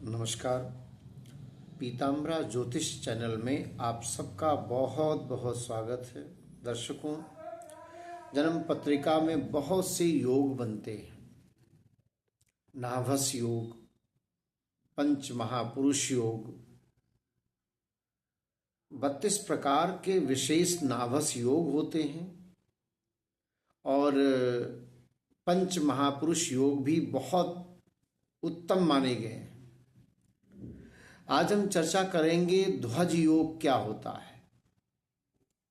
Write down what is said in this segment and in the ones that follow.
नमस्कार। पीताम्बरा ज्योतिष चैनल में आप सबका बहुत बहुत स्वागत है। दर्शकों, जन्म पत्रिका में बहुत से योग बनते हैं। नाभस योग, पंच महापुरुष योग, 32 प्रकार के विशेष नाभस योग होते हैं और पंच महापुरुष योग भी बहुत उत्तम माने गए हैं। आज हम चर्चा करेंगे ध्वज योग क्या होता है।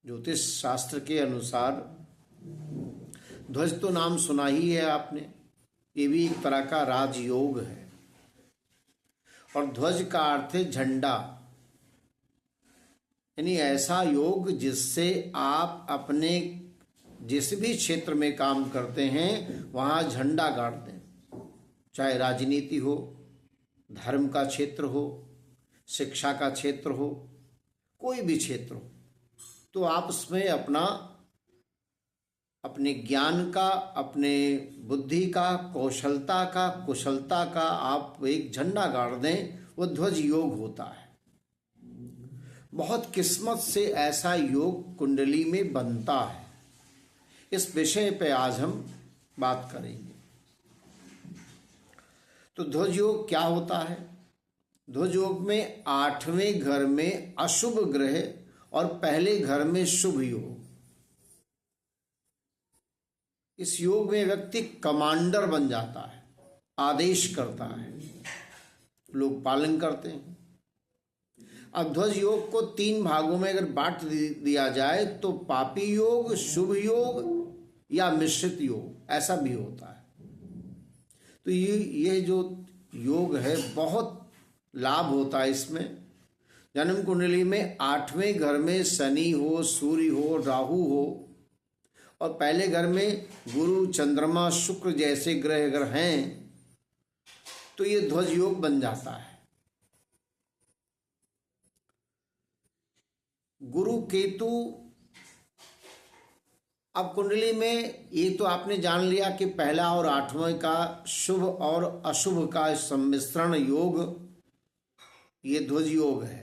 ज्योतिष शास्त्र के अनुसार ध्वज तो नाम सुना ही है आपने, ये भी एक तरह का राजयोग है और ध्वज का अर्थ है झंडा, यानी ऐसा योग जिससे आप अपने जिस भी क्षेत्र में काम करते हैं वहाँ झंडा गाड़ दें। चाहे राजनीति हो, धर्म का क्षेत्र हो, शिक्षा का क्षेत्र हो, कोई भी क्षेत्र हो, तो आप उसमें अपने ज्ञान का, अपने बुद्धि का, कौशलता का, कुशलता का आप एक झंडा गाड़ दें, वो ध्वज योग होता है। बहुत किस्मत से ऐसा योग कुंडली में बनता है। इस विषय पे आज हम बात करेंगे। तो ध्वज योग क्या होता है? ध्वज योग में 8वें घर में अशुभ ग्रह और पहले घर में शुभ योग। इस योग में व्यक्ति कमांडर बन जाता है, आदेश करता है, लोग पालन करते हैं। अब ध्वज योग को 3 भागों में अगर बांट दिया जाए तो पापी योग, शुभ योग या मिश्रित योग, ऐसा भी होता है। तो ये जो योग है बहुत लाभ होता है इसमें। जन्म कुंडली में 8वें घर में शनि हो, सूर्य हो, राहु हो और पहले घर में गुरु, चंद्रमा, शुक्र जैसे ग्रह अगर हैं तो ये ध्वज योग बन जाता है। गुरु केतु, अब कुंडली में ये तो आपने जान लिया कि पहला और 8वें का शुभ और अशुभ का सम्मिश्रण योग ये ध्वज योग है।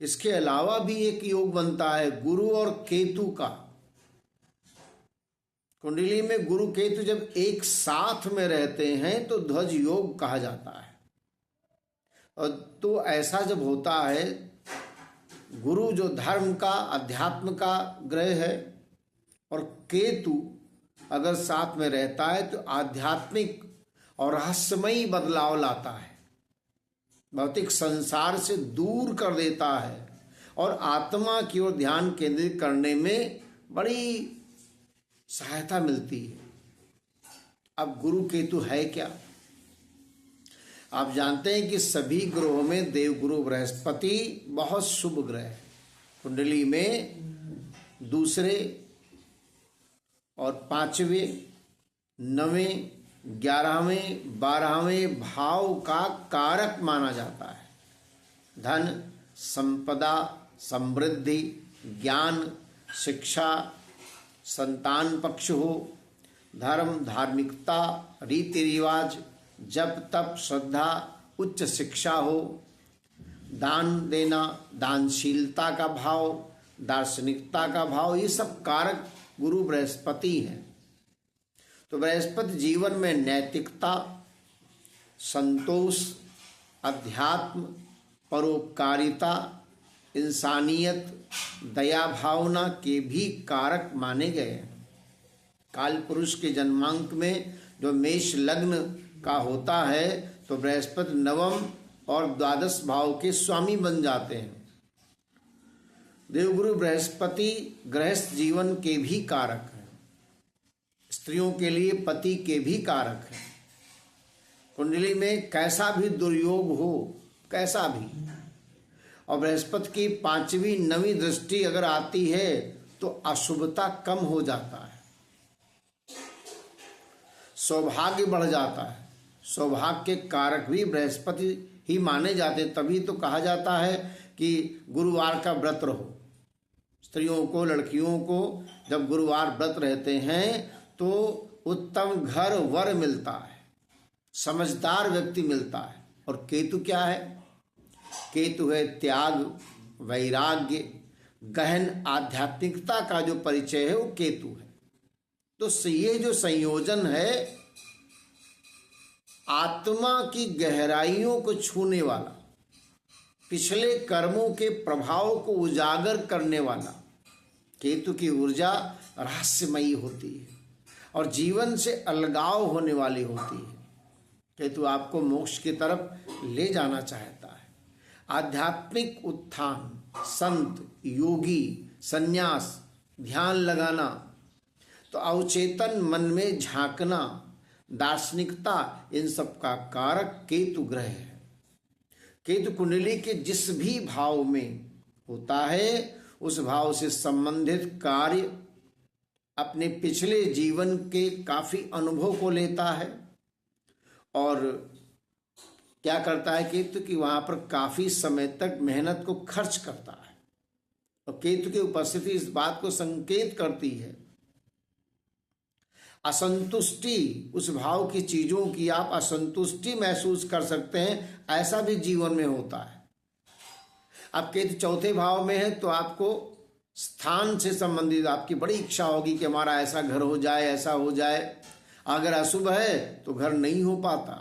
इसके अलावा भी एक योग बनता है गुरु और केतु का। कुंडली में गुरु केतु जब एक साथ में रहते हैं तो ध्वज योग कहा जाता है। और तो ऐसा जब होता है, गुरु जो धर्म का, अध्यात्म का ग्रह है और केतु अगर साथ में रहता है तो आध्यात्मिक और रहस्यमयी बदलाव लाता है, भौतिक संसार से दूर कर देता है और आत्मा की ओर ध्यान केंद्रित करने में बड़ी सहायता मिलती है। अब गुरु केतु है क्या? आप जानते हैं कि सभी ग्रहों में देवगुरु बृहस्पति बहुत शुभ ग्रह है। कुंडली में 2 और 5वें, 9वें, 11वें, 12वें भाव का कारक माना जाता है। धन, संपदा, समृद्धि, ज्ञान, शिक्षा, संतान पक्ष हो, धर्म, धार्मिकता, रीति रिवाज, जप तप, श्रद्धा, उच्च शिक्षा हो, दान देना, दानशीलता का भाव, दार्शनिकता का भाव, ये सब कारक गुरु बृहस्पति हैं। तो बृहस्पति जीवन में नैतिकता, संतोष, अध्यात्म, परोपकारिता, इंसानियत, दया भावना के भी कारक माने गए हैं। काल पुरुष के जन्मांक में जो मेष लग्न का होता है तो बृहस्पति 9वें और 12 भाव के स्वामी बन जाते हैं। देवगुरु बृहस्पति गृहस्थ जीवन के भी कारक हैं, स्त्रियों के लिए पति के भी कारक हैं। कुंडली में कैसा भी दुर्योग हो, कैसा भी, और बृहस्पति की 5वीं 9वीं दृष्टि अगर आती है तो अशुभता कम हो जाता है, सौभाग्य बढ़ जाता है। सौभाग्य के कारक भी बृहस्पति ही माने जाते, तभी तो कहा जाता है कि गुरुवार का व्रत रहो। स्त्रियों को, लड़कियों को जब गुरुवार व्रत रहते हैं तो उत्तम घर वर मिलता है, समझदार व्यक्ति मिलता है, और केतु क्या है? केतु है त्याग, वैराग्य, गहन आध्यात्मिकता का जो परिचय है वो केतु है। तो ये जो संयोजन है आत्मा की गहराइयों को छूने वाला, पिछले कर्मों के प्रभाव को उजागर करने वाला, केतु की ऊर्जा रहस्यमयी होती है और जीवन से अलगाव होने वाली होती है। केतु आपको मोक्ष की तरफ ले जाना चाहता है। आध्यात्मिक उत्थान, संत, योगी, संन्यास, ध्यान लगाना, तो अवचेतन मन में झांकना, दार्शनिकता, इन सब का कारक केतु ग्रह है। केतु कुंडली के जिस भी भाव में होता है उस भाव से संबंधित कार्य अपने पिछले जीवन के काफी अनुभव को लेता है और क्या करता है केतु कि वहां पर काफी समय तक मेहनत को खर्च करता है। और केतु की उपस्थिति इस बात को संकेत करती है असंतुष्टि, उस भाव की चीजों की आप असंतुष्टि महसूस कर सकते हैं, ऐसा भी जीवन में होता है। अब केतु चौथे भाव में है तो आपको स्थान से संबंधित आपकी बड़ी इच्छा होगी कि हमारा ऐसा घर हो जाए, ऐसा हो जाए। अगर अशुभ है तो घर नहीं हो पाता।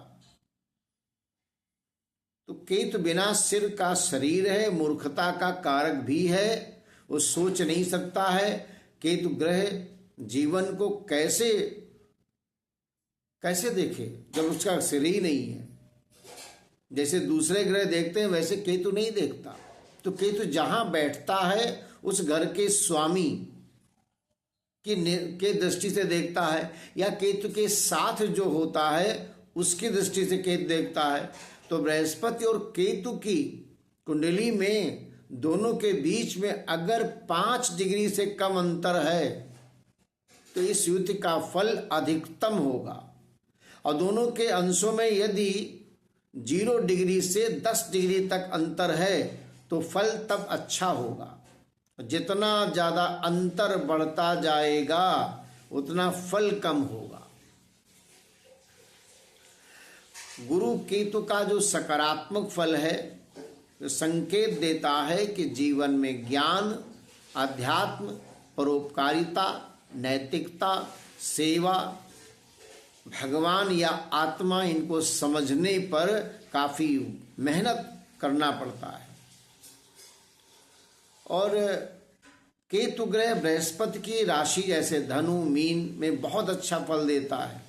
तो केतु बिना सिर का शरीर है, मूर्खता का कारक भी है, वो सोच नहीं सकता है। केतु ग्रह जीवन को कैसे देखे जब उसका सिर ही नहीं है। जैसे दूसरे ग्रह देखते हैं वैसे केतु नहीं देखता। तो केतु जहां बैठता है उस घर के स्वामी के दृष्टि से देखता है, या केतु के साथ जो होता है उसकी दृष्टि से केतु देखता है। तो बृहस्पति और केतु की कुंडली में दोनों के बीच में अगर 5 डिग्री से कम अंतर है तो इस युति का फल अधिकतम होगा। और दोनों के अंशों में यदि 0 डिग्री से 10 डिग्री तक अंतर है तो फल तब अच्छा होगा। जितना ज्यादा अंतर बढ़ता जाएगा उतना फल कम होगा। गुरु केतु का जो सकारात्मक फल है तो संकेत देता है कि जीवन में ज्ञान, अध्यात्म, परोपकारिता, नैतिकता, सेवा, भगवान या आत्मा, इनको समझने पर काफी मेहनत करना पड़ता है। और केतु ग्रह बृहस्पति की राशि जैसे धनु, मीन में बहुत अच्छा फल देता है।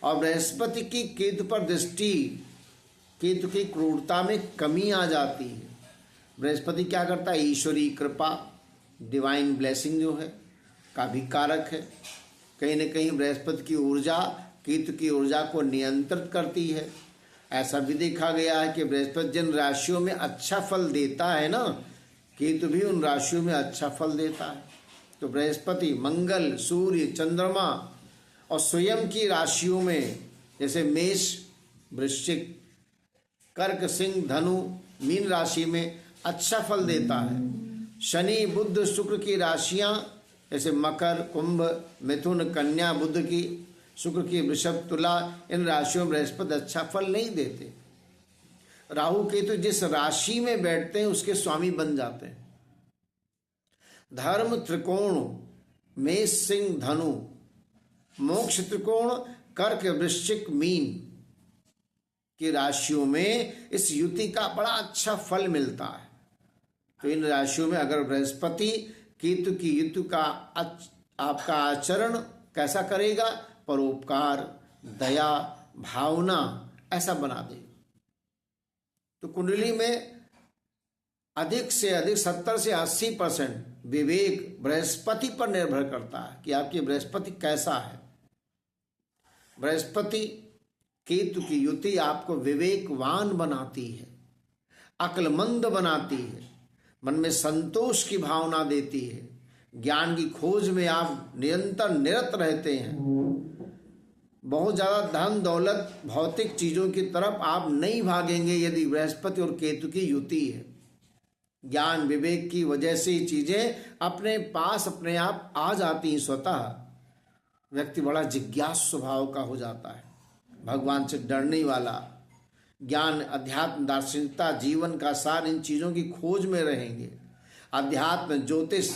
और बृहस्पति की केतु पर दृष्टि केतु की क्रूरता में कमी आ जाती है। बृहस्पति क्या करता है? ईश्वरीय कृपा, डिवाइन ब्लेसिंग जो है का भी कारक है। कहीं न कहीं बृहस्पति की ऊर्जा केतु की ऊर्जा को नियंत्रित करती है। ऐसा भी देखा गया है कि बृहस्पति जिन राशियों में अच्छा फल देता है ना, केतु भी उन राशियों में अच्छा फल देता है। तो बृहस्पति, मंगल, सूर्य, चंद्रमा और स्वयं की राशियों में जैसे मेष, वृश्चिक, कर्क, सिंह, धनु, मीन राशि में अच्छा फल देता है। शनि, बुध, शुक्र की राशियां जैसे मकर, कुंभ, मिथुन, कन्या, बुध की, शुक्र की वृषभ, तुला, इन राशियों में बृहस्पति अच्छा फल नहीं देते। राहु केतु जिस राशि में बैठते हैं उसके स्वामी बन जाते हैं। धर्म त्रिकोण मेष, सिंह, धनु, मोक्ष त्रिकोण कर्क, वृश्चिक, मीन की राशियों में इस युति का बड़ा अच्छा फल मिलता है। तो इन राशियों में अगर बृहस्पति केतु की युति का आपका आचरण कैसा करेगा? परोपकार, दया, भावना ऐसा बना दे। तो कुंडली में अधिक से अधिक 70 से 80% विवेक बृहस्पति पर निर्भर करता है कि आपकी बृहस्पति कैसा है। बृहस्पति केतु की युति आपको विवेकवान बनाती है, अक्लमंद बनाती है, मन में संतोष की भावना देती है, ज्ञान की खोज में आप निरंतर निरत रहते हैं। बहुत ज़्यादा धन दौलत भौतिक चीज़ों की तरफ आप नहीं भागेंगे यदि बृहस्पति और केतु की युति है। ज्ञान विवेक की वजह से ये चीज़ें अपने पास अपने आप आ जाती हैं स्वतः। व्यक्ति बड़ा जिज्ञासु स्वभाव का हो जाता है, भगवान से डरने वाला, ज्ञान, अध्यात्म, दार्शनिकता, जीवन का सार, इन चीज़ों की खोज में रहेंगे। अध्यात्म, ज्योतिष,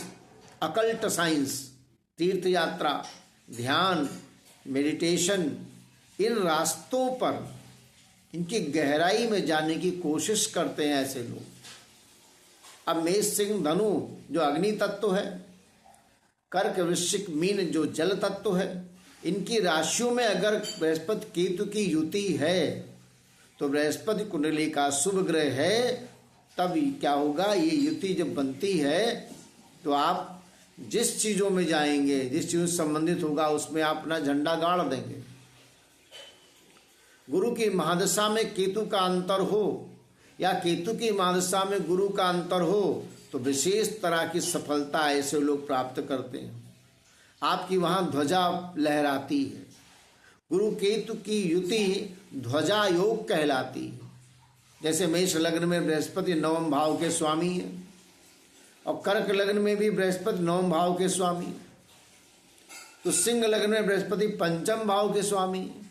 अकल्ट साइंस, तीर्थ यात्रा, ध्यान, मेडिटेशन, इन रास्तों पर इनकी गहराई में जाने की कोशिश करते हैं ऐसे लोग। अब मेष, सिंह, धनु जो अग्नि तत्व है, कर्क, वृश्चिक, मीन जो जल तत्व है, इनकी राशियों में अगर बृहस्पति केतु की युति है तो बृहस्पति कुंडली का शुभ ग्रह है, तब क्या होगा, ये युति जब बनती है तो आप जिस चीज़ों में जाएंगे, जिस चीज़ों से संबंधित होगा, उसमें आप अपना झंडा गाड़ देंगे। गुरु की महादशा में केतु का अंतर हो या केतु की महादशा में गुरु का अंतर हो तो विशेष तरह की सफलता ऐसे लोग प्राप्त करते हैं। आपकी वहाँ ध्वजा लहराती है। गुरु केतु की युति ध्वजा योग कहलाती है। जैसे मेष लग्न में बृहस्पति नवम भाव के स्वामी है और कर्क लग्न में भी बृहस्पति नवम भाव के स्वामी है, तो सिंह लग्न में बृहस्पति पंचम भाव के स्वामी है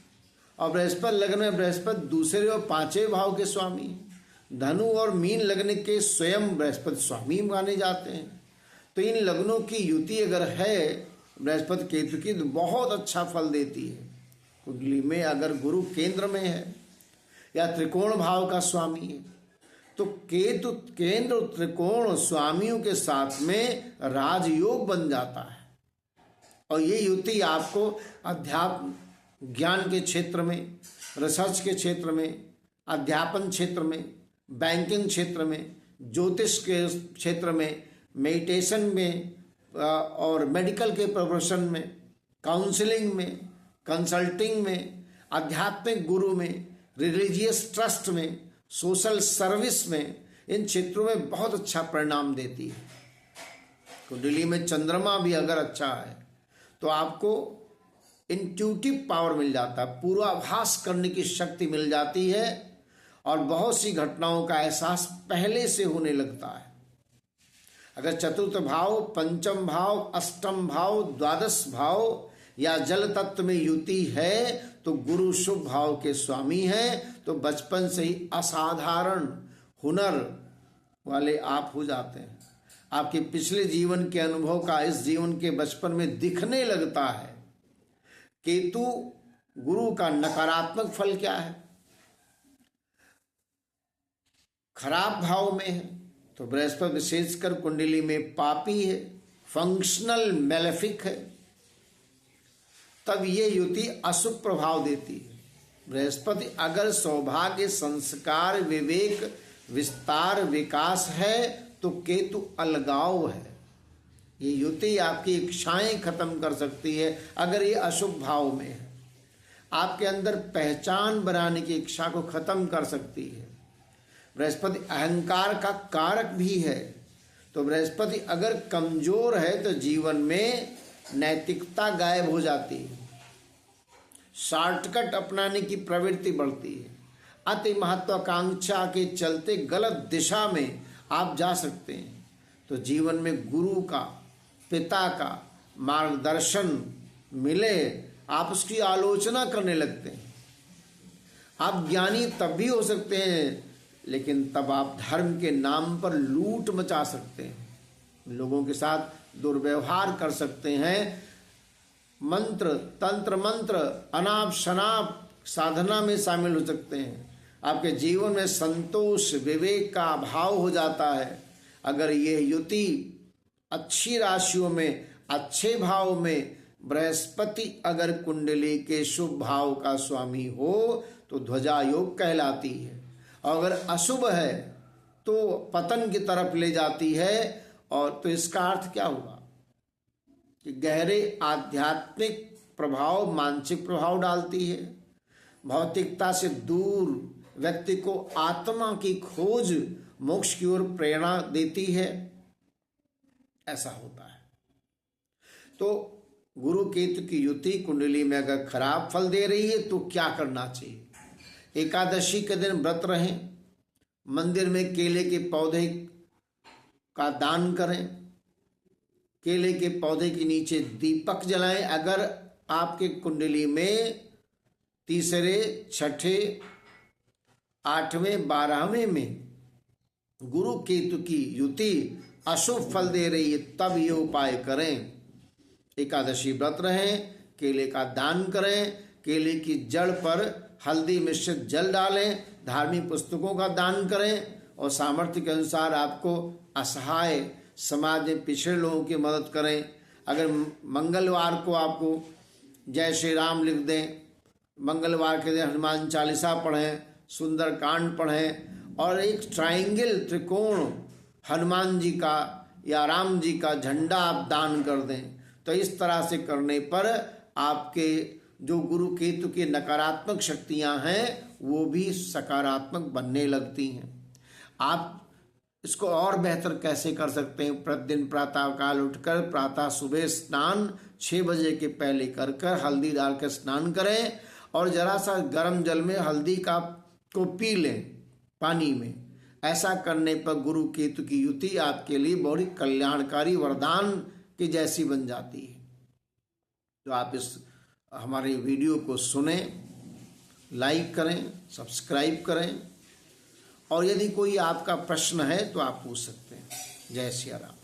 और बृहस्पति लग्न में बृहस्पति दूसरे और पांचवें भाव के स्वामी है। धनु और मीन लग्न के स्वयं बृहस्पति स्वामी माने जाते हैं। तो इन लग्नों की युति अगर है बृहस्पति केतु की तो बहुत अच्छा फल देती है। कुंडली में अगर गुरु केंद्र में है या त्रिकोण भाव का स्वामी है तो केतु केंद्र त्रिकोण स्वामियों के साथ में राजयोग बन जाता है। और ये युति आपको अध्यात्म, ज्ञान के क्षेत्र में, रिसर्च के क्षेत्र में, अध्यापन क्षेत्र में, बैंकिंग क्षेत्र में, ज्योतिष के क्षेत्र में, मेडिटेशन में और मेडिकल के प्रोफेशन में, काउंसलिंग में, कंसल्टिंग में, आध्यात्मिक गुरु में, रिलीजियस ट्रस्ट में, सोशल सर्विस में, इन क्षेत्रों में बहुत अच्छा परिणाम देती है। कुंडली में चंद्रमा भी अगर अच्छा है तो आपको इंट्यूटिव पावर मिल जाता है, पूर्वाभास करने की शक्ति मिल जाती है और बहुत सी घटनाओं का एहसास पहले से होने लगता है। अगर चतुर्थ भाव, पंचम भाव, अष्टम भाव, द्वादश भाव या जल तत्व में युति है तो गुरु शुभ भाव के स्वामी है, तो बचपन से ही असाधारण हुनर वाले आप हो जाते हैं। आपके पिछले जीवन के अनुभव का इस जीवन के बचपन में दिखने लगता है। केतु गुरु का नकारात्मक फल क्या है? खराब भाव में है तो बृहस्पति विशेषकर कुंडली में पापी है, फंक्शनल मेलेफिक है, तब ये युति अशुभ प्रभाव देती है। बृहस्पति अगर सौभाग्य, संस्कार, विवेक, विस्तार, विकास है तो केतु अलगाव है। ये युति आपकी इच्छाएं खत्म कर सकती है अगर ये अशुभ भाव में है। आपके अंदर पहचान बनाने की इच्छा को खत्म कर सकती है। बृहस्पति अहंकार का कारक भी है, तो बृहस्पति अगर कमजोर है तो जीवन में नैतिकता गायब हो जाती है, शॉर्टकट अपनाने की प्रवृत्ति बढ़ती है, अति महत्वाकांक्षा के चलते गलत दिशा में आप जा सकते हैं। तो जीवन में गुरु का, पिता का मार्गदर्शन मिले, आप उसकी आलोचना करने लगते हैं। आप ज्ञानी तब भी हो सकते हैं लेकिन तब आप धर्म के नाम पर लूट मचा सकते हैं, लोगों के साथ दुर्व्यवहार कर सकते हैं, मंत्र, तंत्र मंत्र, अनाप शनाप साधना में शामिल हो सकते हैं। आपके जीवन में संतोष, विवेक का अभाव हो जाता है। अगर ये युति अच्छी राशियों में, अच्छे भाव में बृहस्पति अगर कुंडली के शुभ भाव का स्वामी हो तो ध्वजा योग कहलाती है, और अगर अशुभ है तो पतन की तरफ ले जाती है। और तो इसका अर्थ क्या हुआ कि गहरे आध्यात्मिक प्रभाव, मानसिक प्रभाव डालती है, भौतिकता से दूर व्यक्ति को आत्मा की खोज, मोक्ष की ओर प्रेरणा देती है, ऐसा होता है। तो गुरु केतु की युति कुंडली में अगर खराब फल दे रही है तो क्या करना चाहिए? एकादशी के दिन व्रत रहें, मंदिर में केले के पौधे का दान करें, केले के पौधे के नीचे दीपक जलाएं। अगर आपके कुंडली में तीसरे, छठे 8वें 12वें में गुरु केतु की युति अशुभ फल दे रही है, तब ये उपाय करें। एकादशी व्रत रहें, केले का दान करें, केले की जड़ पर हल्दी मिश्रित जल डालें, धार्मिक पुस्तकों का दान करें और सामर्थ्य के अनुसार आपको असहाय समाज में पिछड़े लोगों की मदद करें। अगर मंगलवार को आपको जय श्री राम लिख दें, मंगलवार के दिन हनुमान चालीसा पढ़ें, सुंदर कांड पढ़ें और एक ट्रायंगल त्रिकोण हनुमान जी का या राम जी का झंडा आप दान कर दें। तो इस तरह से करने पर आपके जो गुरु केतु की नकारात्मक शक्तियां हैं वो भी सकारात्मक बनने लगती हैं। आप इसको और बेहतर कैसे कर सकते हैं? प्रतिदिन प्रातः काल उठकर प्रातः सुबह स्नान 6 बजे के पहले कर हल्दी डाल कर स्नान करें और जरा सा गर्म जल में हल्दी को पी लें पानी में। ऐसा करने पर गुरु केतु की युति आपके लिए बड़ी कल्याणकारी वरदान की जैसी बन जाती है। तो आप इस हमारे वीडियो को सुने, लाइक करें, सब्सक्राइब करें और यदि कोई आपका प्रश्न है तो आप पूछ सकते हैं। जय सिया राम।